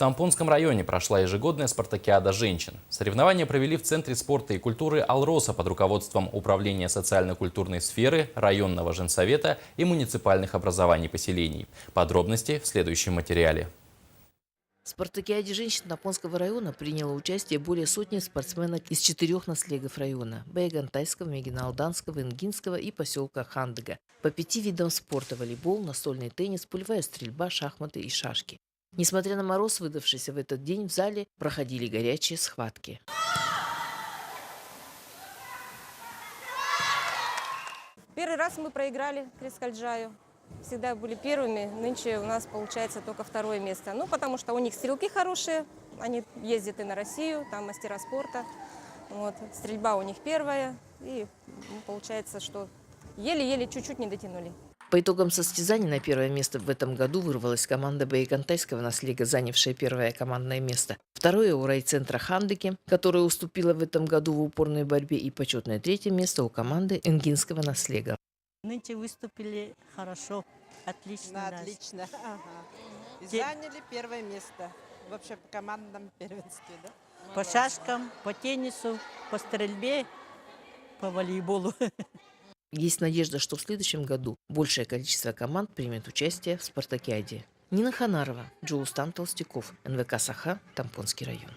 Тампонском районе прошла ежегодная спартакиада женщин. Соревнования провели в Центре спорта и культуры «Алроса» под руководством Управления социально-культурной сферы, районного женсовета и муниципальных образований поселений. Подробности в следующем материале. В спартакиаде женщин Тампонского района приняло участие более сотни спортсменок из 4 наслегов района – Байгантайского, Мегиналданского, Ингинского и поселка Хандыга. По 5 видам спорта – волейбол, настольный теннис, пулевая стрельба, шахматы и шашки. Несмотря на мороз, выдавшийся в этот день, в зале проходили горячие схватки. Первый раз мы проиграли Крескальджаю. Всегда были первыми, нынче у нас получается только второе место. Ну, потому что у них стрелки хорошие, они ездят и на Россию, там мастера спорта. Вот. Стрельба у них первая, и получается, что еле-еле чуть-чуть не дотянули. По итогам состязаний на первое место в этом году вырвалась команда Байгантайского наслега, занявшая первое командное место. Второе у райцентра Хандыги, которая уступила в этом году в упорной борьбе, и почетное третье место у команды Ингинского наслега. Нынче выступили хорошо, отлично. Отлично. Ага. И заняли первое место вообще по командном первенстве, да? По шашкам, по теннису, по стрельбе, по волейболу. Есть надежда, что в следующем году большее количество команд примет участие в спартакиаде. Нина Ханарова, Джоустан Толстяков, НВК «Саха», Тампонский район.